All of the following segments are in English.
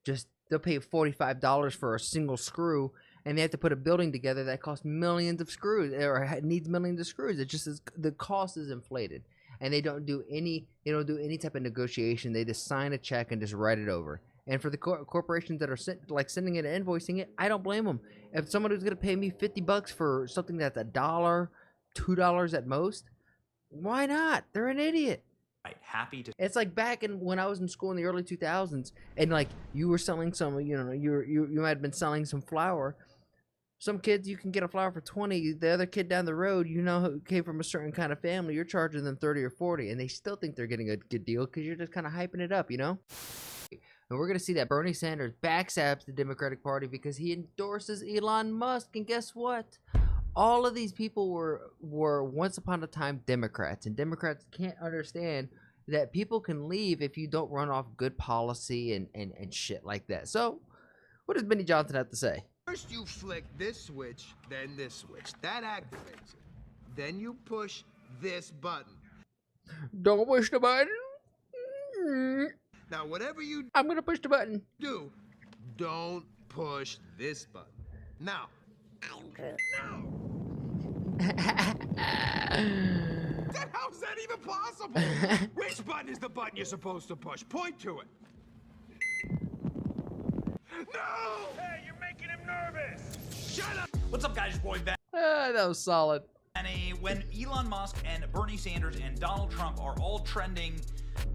Just they'll pay $45 for a single screw, and they have to put a building together that costs millions of screws or needs millions of screws. It just is, the cost is inflated, and they don't do any type of negotiation. They just sign a check and just write it over. And for the corporations that are sending it and invoicing it, I don't blame them. If someone who's gonna pay me $50 for something that's $1, $2 at most, why not? They're an idiot. Right, happy to. It's like back when I was in school in the early 2000s, and like you were selling some, you might have been selling some flour. Some kids you can get a flour for 20. The other kid down the road, who came from a certain kind of family, you're charging them 30 or 40, and they still think they're getting a good deal because you're just kind of hyping it up, And we're going to see that Bernie Sanders backstabs the Democratic Party because he endorses Elon Musk. And guess what? All of these people were once upon a time Democrats. And Democrats can't understand that people can leave if you don't run off good policy and shit like that. So, what does Benny Johnson have to say? First you flick this switch, then this switch. That activates it. Then you push this button. Don't push the button. Now, whatever you I'm gonna push the button. do, don't push this button. Now. How's that even possible? Which button is the button you're supposed to push? Point to it. No! Hey, you're making him nervous. Shut up! What's up, guys? Your boy Ben. That was solid. When Elon Musk and Bernie Sanders and Donald Trump are all trending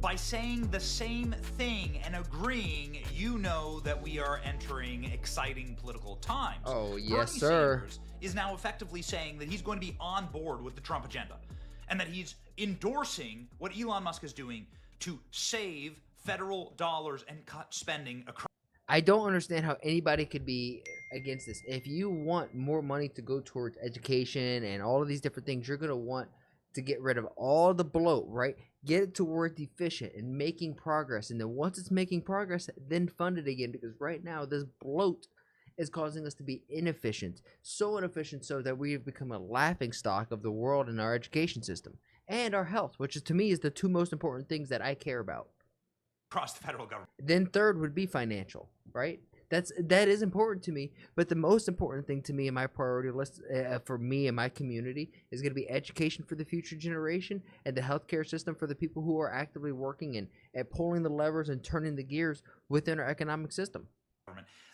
by saying the same thing and agreeing, you know that we are entering exciting political times. Oh, yes, Bernie sir. Sanders is now effectively saying that he's going to be on board with the Trump agenda and that he's endorsing what Elon Musk is doing to save federal dollars and cut spending across. I don't understand how anybody could be against this. If you want more money to go towards education and all of these different things, you're going to want to get rid of all the bloat, right? Get it towards efficient and making progress. And then once it's making progress, then fund it again. Because right now, this bloat is causing us to be inefficient. So inefficient so that we have become a laughing stock of the world in our education system. And our health, which is, to me, is the two most important things that I care about. Across the federal government. Then third would be financial, right? That is important to me, but the most important thing to me in my priority list for me and my community is going to be education for the future generation and the healthcare system for the people who are actively working and at pulling the levers and turning the gears within our economic system.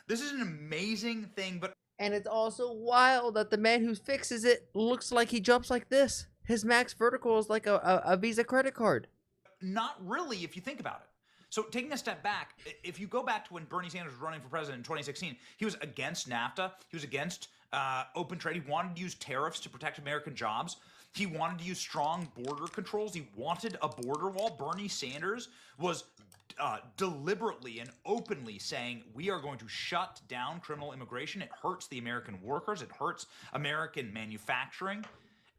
This is an amazing thing, but and it's also wild that the man who fixes it looks like he jumps like this. His max vertical is like a Visa credit card. Not really, if you think about it. So taking a step back, if you go back to when Bernie Sanders was running for president in 2016, he was against NAFTA. He was against open trade. He wanted to use tariffs to protect American jobs. He wanted to use strong border controls. He wanted a border wall. Bernie Sanders was deliberately and openly saying, we are going to shut down criminal immigration. It hurts the American workers. It hurts American manufacturing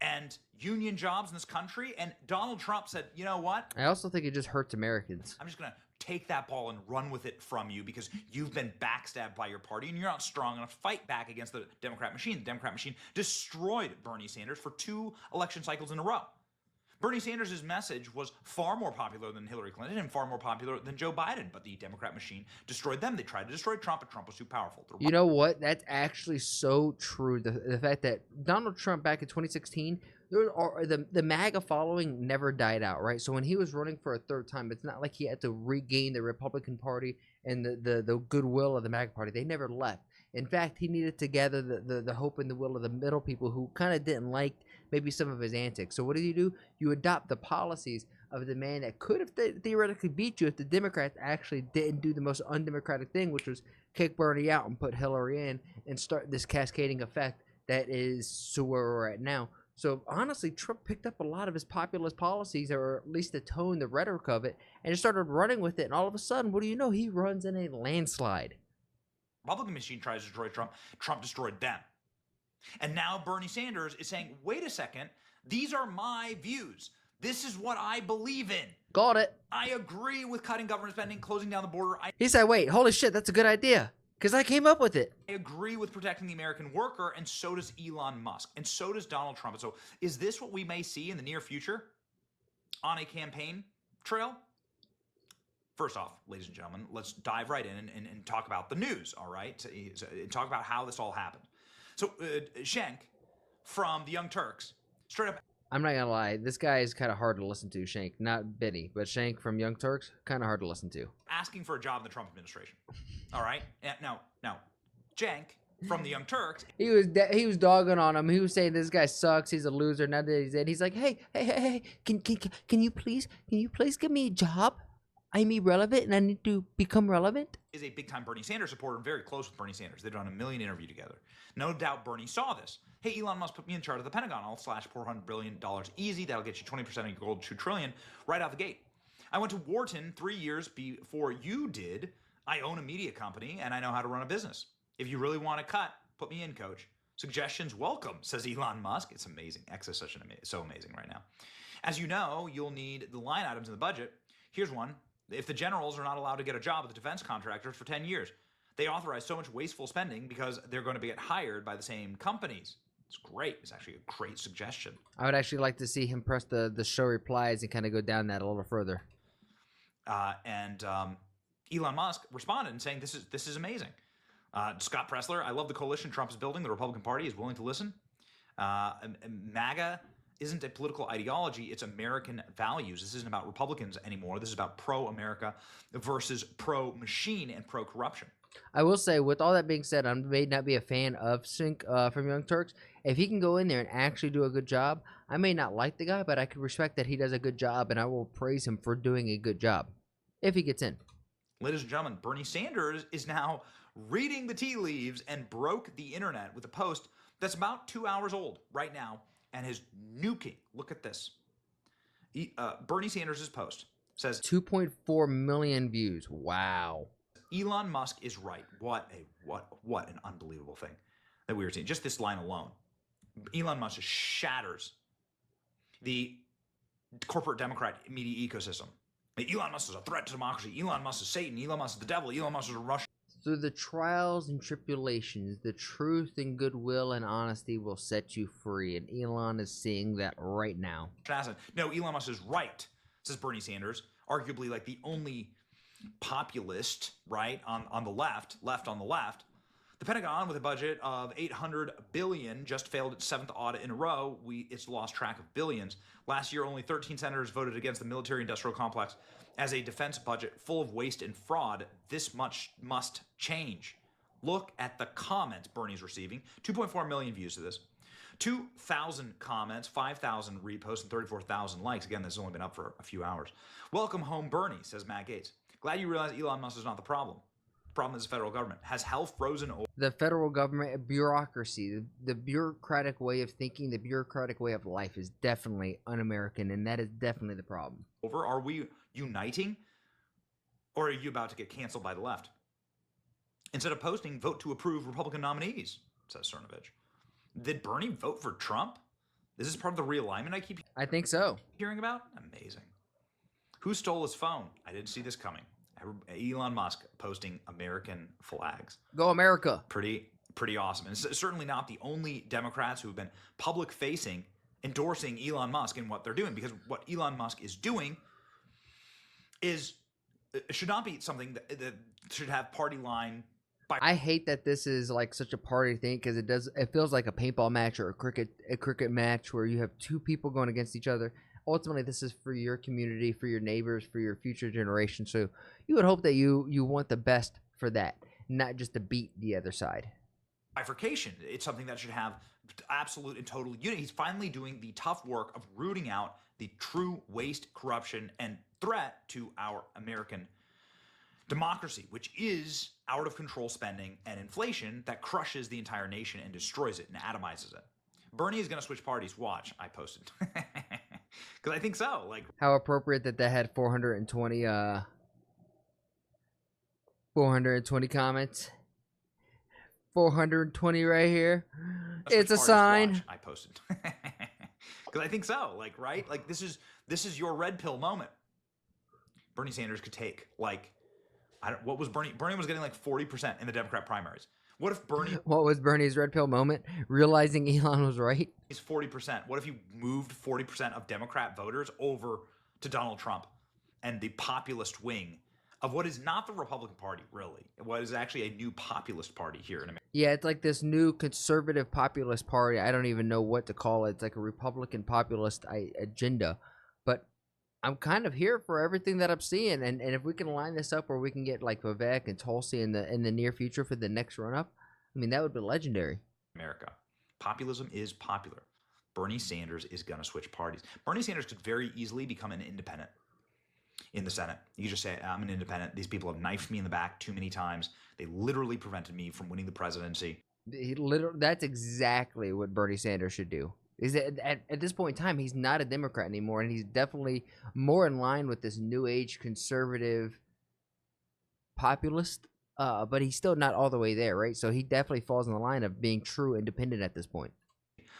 and union jobs in this country. And Donald Trump said, you know what? I also think it just hurts Americans. I'm just going to take that ball and run with it from you because you've been backstabbed by your party and you're not strong enough to fight back against the Democrat machine. The Democrat machine destroyed Bernie Sanders for 2 election cycles in a row. Bernie Sanders' message was far more popular than Hillary Clinton and far more popular than Joe Biden, but the Democrat machine destroyed them. They tried to destroy Trump, but Trump was too powerful. You know what? That's actually so true. The fact that Donald Trump back in 2016, the MAGA following never died out, right? So when he was running for a third time, it's not like he had to regain the Republican Party and the goodwill of the MAGA Party. They never left. In fact, he needed to gather the hope and the will of the middle people who kind of didn't like maybe some of his antics. So what do? You adopt the policies of the man that could have theoretically beat you if the Democrats actually didn't do the most undemocratic thing, which was kick Bernie out and put Hillary in and start this cascading effect that is to where we're at now. So honestly, Trump picked up a lot of his populist policies, or at least the tone, the rhetoric of it, and just started running with it. And all of a sudden, what do you know? He runs in a landslide. Republican machine tries to destroy Trump. Trump destroyed them. And now Bernie Sanders is saying, wait a second, these are my views. This is what I believe in. Got it. I agree with cutting government spending, closing down the border. He said, wait, holy shit, that's a good idea. Because I came up with it. I agree with protecting the American worker, and so does Elon Musk, and so does Donald Trump. And so is this what we may see in the near future on a campaign trail? First off, ladies and gentlemen, let's dive right in and talk about the news, all right? Talk about how this all happened. So, Schenk from the Young Turks, straight up I'm not gonna lie, this guy is kind of hard to listen to. Shank, not Benny, but Shank from Young Turks, kind of hard to listen to. asking for a job in the Trump administration, all right? Now, Schenk from the Young Turks He was dogging on him. He was saying this guy sucks. He's a loser. Now that he's in, he's like, hey, can you please give me a job? I'm irrelevant and I need to become relevant. is a big-time Bernie Sanders supporter and very close with Bernie Sanders. They've done a million interview together. No doubt Bernie saw this. Hey, Elon Musk put me in charge of the Pentagon. I'll slash $400 billion easy. That'll get you 20% of your goal, $2 trillion right out the gate. I went to Wharton 3 years before you did. I own a media company and I know how to run a business. If you really want to cut, put me in, coach. Suggestions welcome, says Elon Musk. It's amazing. X is so amazing right now. As you know, you'll need the line items in the budget. Here's one. If the generals are not allowed to get a job with the defense contractors for 10 years, they authorize so much wasteful spending because they're going to get hired by the same companies. It's great. It's actually a great suggestion. I would actually like to see him press the show replies and kind of go down that a little further. Elon Musk responded and saying, this is amazing. Scott Pressler, I love the coalition Trump is building. The Republican Party is willing to listen. MAGA isn't a political ideology. It's American values. This isn't about Republicans anymore. This is about pro-America versus pro-machine and pro-corruption. I will say, with all that being said, I may not be a fan of Sink from Young Turks. If he can go in there and actually do a good job, I may not like the guy, but I can respect that he does a good job, and I will praise him for doing a good job if he gets in. Ladies and gentlemen, Bernie Sanders is now reading the tea leaves and broke the internet with a post that's about 2 hours old right now and is nuking. Look at this. Bernie Sanders' post says 2.4 million views. Wow. Elon Musk is right. What an unbelievable thing that we were seeing. Just this line alone. Elon Musk just shatters the corporate Democrat media ecosystem. Elon Musk is a threat to democracy. Elon Musk is Satan. Elon Musk is the devil. Elon Musk is a Russian. Through the trials and tribulations, the truth and goodwill and honesty will set you free. And Elon is seeing that right now. No, Elon Musk is right, says Bernie Sanders. Arguably like the only populist, right, on the left on the left. The Pentagon, with a budget of $800 billion, just failed its 7th audit in a row. It's lost track of billions. Last year, only 13 senators voted against the military-industrial complex as a defense budget full of waste and fraud. This much must change. Look at the comments Bernie's receiving. 2.4 million views to this. 2,000 comments, 5,000 reposts, and 34,000 likes. Again, this has only been up for a few hours. Welcome home, Bernie, says Matt Gaetz. Glad you realize Elon Musk is not the problem. The problem is the federal government. Has hell frozen over? The federal government, bureaucracy, the bureaucratic way of thinking, the bureaucratic way of life is definitely un-American, and that is definitely the problem. Are we uniting, or are you about to get canceled by the left? Instead of posting, vote to approve Republican nominees, says Cernovich. Did Bernie vote for Trump? Is this part of the realignment I think so. Hearing about? Amazing. Who stole his phone? I didn't see this coming. Elon Musk posting American flags. Go America. Pretty awesome. And it's certainly not the only Democrats who have been public-facing endorsing Elon Musk and what they're doing, because what Elon Musk is doing should not be something that should have party line. I hate that this is like such a party thing, because it feels like a paintball match or a cricket match where you have two people going against each other. Ultimately, this is for your community, for your neighbors, for your future generation. So you would hope that you want the best for that, not just to beat the other side. Bifurcation. It's something that should have absolute and total unity. He's finally doing the tough work of rooting out the true waste, corruption, and threat to our American democracy, which is out of control spending and inflation that crushes the entire nation and destroys it and atomizes it. Bernie is going to switch parties. Watch. I posted. Because I think so. Like, how appropriate that had 420 comments. 420 right here. It's a sign. Watch. I posted. Because I think so. Like, right? Like, this is your red pill moment. Bernie Sanders could take, like, what was Bernie? Bernie was getting like 40% in the Democrat primaries. What if Bernie... What was Bernie's red pill moment? Realizing Elon was right? He's 40%. What if you moved 40% of Democrat voters over to Donald Trump and the populist wing of what is not the Republican Party, really. What is actually a new populist party here in America. Yeah, it's like this new conservative populist party. I don't even know what to call it. It's like a Republican populist agenda. But I'm kind of here for everything that I'm seeing, and if we can line this up where we can get like Vivek and Tulsi in the near future for the next run up, I mean that would be legendary. America. Populism is popular. Bernie Sanders is going to switch parties. Bernie Sanders could very easily become an independent in the Senate. You just say, I'm an independent. These people have knifed me in the back too many times. They literally prevented me from winning the presidency. That's exactly what Bernie Sanders should do. Is that at this point in time, he's not a Democrat anymore, and he's definitely more in line with this new age conservative populist, but he's still not all the way there, right? So he definitely falls in the line of being true independent at this point.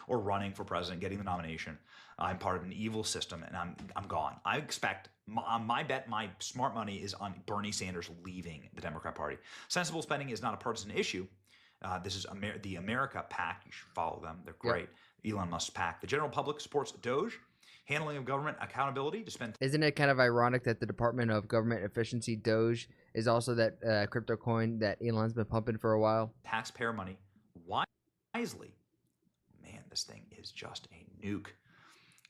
Or running for president, getting the nomination. I'm part of an evil system, and I'm gone. I expect my bet, my smart money is on Bernie Sanders leaving the Democrat Party. Sensible spending is not a partisan issue. This is the America PAC. You should follow them. They're great. Yep. Elon Musk's PAC. The general public supports Doge. Handling of government accountability to spend. Isn't it kind of ironic that the Department of Government Efficiency, Doge, is also that crypto coin that Elon's been pumping for a while? Taxpayer money wisely. Man, this thing is just a nuke.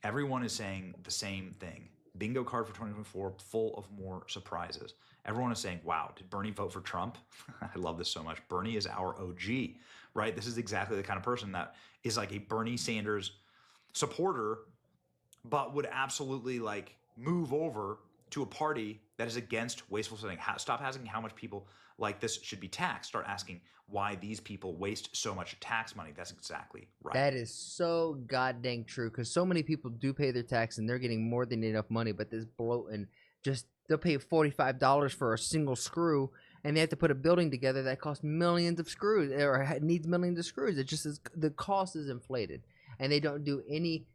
Everyone is saying the same thing. Bingo card for 2024, full of more surprises. Everyone is saying, wow, did Bernie vote for Trump? I love this so much. Bernie is our OG, right? This is exactly the kind of person that is like a Bernie Sanders supporter, but would absolutely like move over to a party that is against wasteful spending. Stop asking how much people like this should be taxed. Start asking why these people waste so much tax money. That's exactly right. That is so goddamn true, because so many people do pay their tax and they're getting more than enough money, but this bloating, just they'll pay $45 for a single screw, and they have to put a building together that costs millions of screws or needs millions of screws. It just is, the cost is inflated, and they don't do any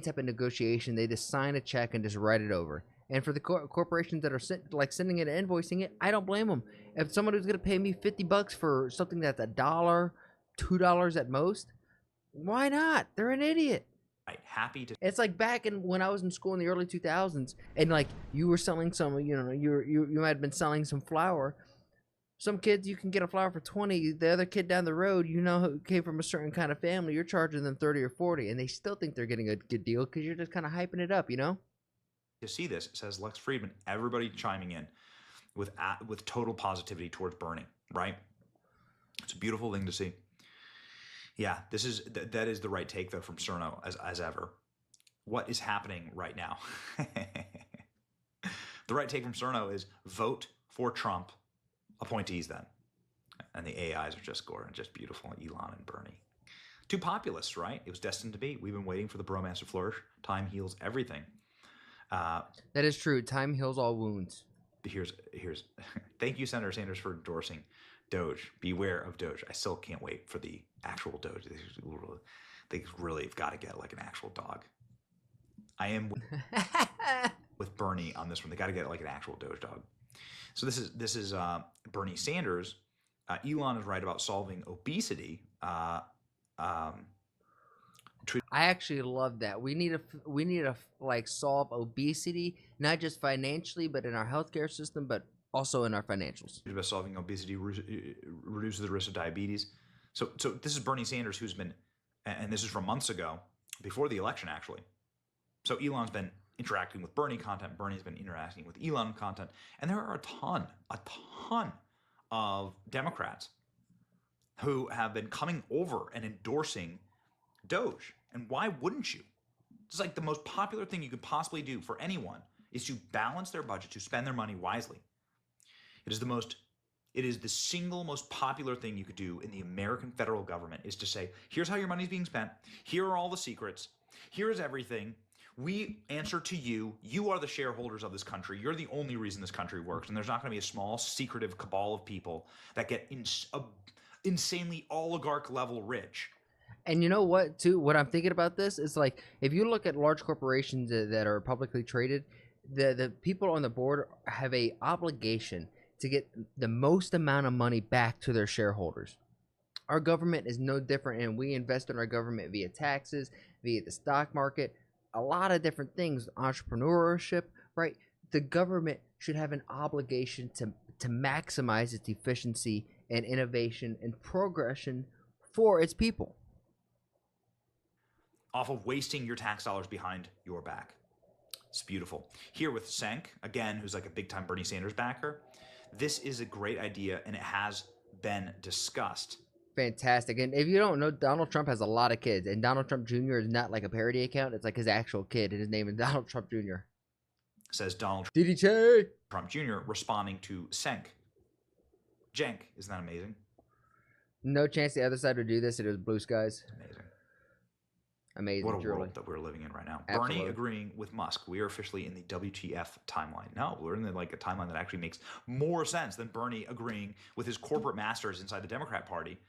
type of negotiation. They just sign a check and just write it over. And for the corporations that are sending it and invoicing it, I don't blame them. If somebody was going to pay me $50 for something that's $1, $2 at most, why not? They're an idiot. Right. Happy to. It's like back when I was in school in the early 2000s, and like you were selling some, you might have been selling some flour. Some kids you can get a flour for 20. The other kid down the road, who came from a certain kind of family, you're charging them 30 or 40, and they still think they're getting a good deal because you're just kind of hyping it up, To see this, says Lex Friedman. Everybody chiming in with total positivity towards Bernie, right? It's a beautiful thing to see. Yeah, that is the right take though from Cerno as ever. What is happening right now? The right take from Cerno is vote for Trump appointees then, and the AIs are just gorgeous, just beautiful. Elon and Bernie, two populists, right? It was destined to be. We've been waiting for the bromance to flourish. Time heals everything. That is true. Time heals all wounds. Here's thank you, Senator Sanders, for endorsing Doge. Beware of Doge. I still can't wait for the actual Doge. They really have got to get like an actual dog. I am with Bernie on this one. They got to get like an actual Doge dog. So this is Bernie Sanders. Elon is right about solving obesity. I actually love that. We need to like solve obesity, not just financially, but in our healthcare system, but also in our financials. About solving obesity reduces the risk of diabetes. So this is Bernie Sanders, who's been, and this is from months ago, before the election actually. So Elon's been interacting with Bernie content. Bernie's been interacting with Elon content, and there are a ton of Democrats who have been coming over and endorsing Doge. And why wouldn't you? It's like the most popular thing you could possibly do for anyone is to balance their budget, to spend their money wisely. It is the single most popular thing you could do in the American federal government is to say, here's how your money's being spent. Here are all the secrets. Here's everything. We answer to you. You are the shareholders of this country. You're the only reason this country works. And there's not going to be a small, secretive cabal of people that get insanely oligarch level rich. And you know what, too? What I'm thinking about this is like, if you look at large corporations that are publicly traded, the people on the board have a obligation to get the most amount of money back to their shareholders. Our government is no different, and we invest in our government via taxes, via the stock market, a lot of different things, entrepreneurship, right? the government should have an obligation to maximize its efficiency and innovation and progression for its people. Off of wasting your tax dollars behind your back. It's beautiful. Here with Cenk, again, who's like a big time Bernie Sanders backer, this is a great idea and it has been discussed. Fantastic. And if you don't know, Donald Trump has a lot of kids, and Donald Trump Jr. is not like a parody account. It's like his actual kid, and his name is Donald Trump Jr. Says Donald DDJ Trump Jr. responding to Cenk. Jenk, isn't that amazing? No chance the other side would do this. It was blue skies. Amazing. Amazing. What a truly. world that we're living in right now. Absolutely. Bernie agreeing with Musk. We are officially in the WTF timeline. No, we're in a timeline that actually makes more sense than Bernie agreeing with his corporate masters inside the Democrat Party,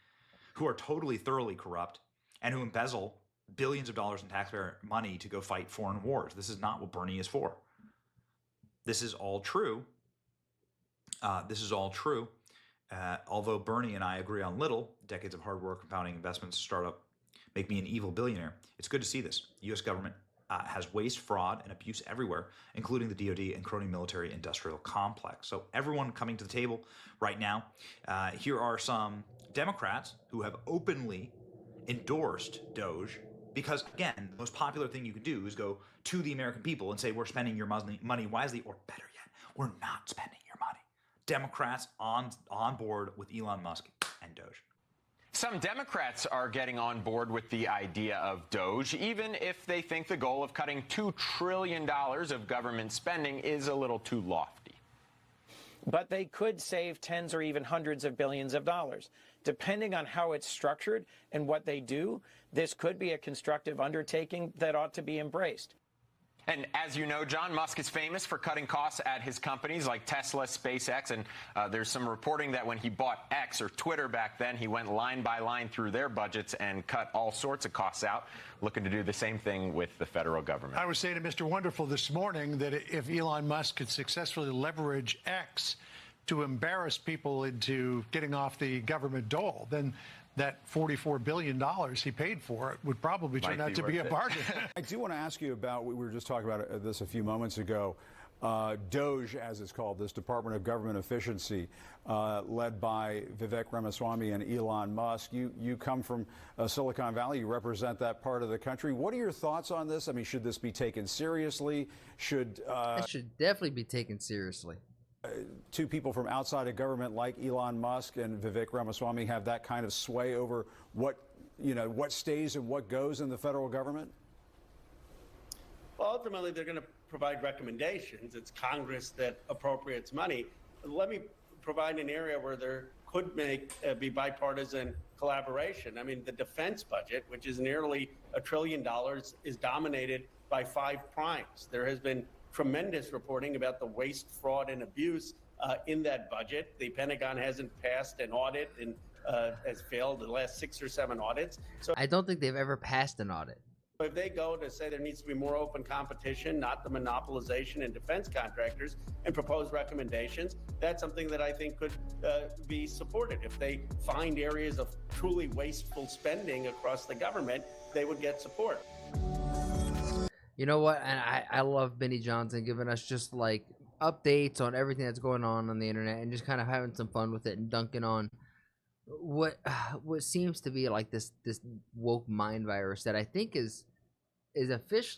who are totally, thoroughly corrupt and who embezzle billions of dollars in taxpayer money to go fight foreign wars. This is not what Bernie is for. This is all true. Although Bernie and I agree on little, decades of hard work, compounding investments, startup, make me an evil billionaire. It's good to see this. The U.S. government has waste, fraud, and abuse everywhere, including the DoD and crony military industrial complex. So everyone coming to the table right now. Here are some Democrats who have openly endorsed Doge because, again, the most popular thing you can do is go to the American people and say, we're spending your money wisely, or better yet, we're not spending your money. Democrats on board with Elon Musk and Doge. Some Democrats are getting on board with the idea of Doge, even if they think the goal of cutting $2 trillion of government spending is a little too lofty. But they could save tens or even hundreds of billions of dollars. Depending on how it's structured and what they do, this could be a constructive undertaking that ought to be embraced. And as you know, John, Musk is famous for cutting costs at his companies like Tesla, SpaceX, and there's some reporting that when he bought X, or Twitter back then, he went line by line through their budgets and cut all sorts of costs out, looking to do the same thing with the federal government. I was saying to Mr. Wonderful this morning that if Elon Musk could successfully leverage X to embarrass people into getting off the government dole, then that $44 billion he paid for it would probably turn out to be a bargain. I do want to ask you about, we were just talking about this a few moments ago, Doge, as it's called, this Department of Government Efficiency, led by Vivek Ramaswamy and Elon Musk. You come from Silicon Valley. You represent that part of the country. What are your thoughts on this? I mean, should this be taken seriously? It should definitely be taken seriously. Two people from outside of government like Elon Musk and Vivek Ramaswamy have that kind of sway over what stays and what goes in the federal government? Well, ultimately, they're going to provide recommendations. It's Congress that appropriates money. Let me provide an area where there could be bipartisan collaboration. I mean, the defense budget, which is nearly $1 trillion, is dominated by 5 primes. There has been tremendous reporting about the waste, fraud, and abuse in that budget. The Pentagon hasn't passed an audit and has failed the last 6 or 7 audits. So I don't think they've ever passed an audit. if they go to say there needs to be more open competition, not the monopolization in defense contractors, and propose recommendations, that's something that I think could be supported. If they find areas of truly wasteful spending across the government, they would get support. You know what? And I love Benny Johnson giving us just like updates on everything that's going on the internet and just kind of having some fun with it and dunking on what seems to be like this woke mind virus that I think is officially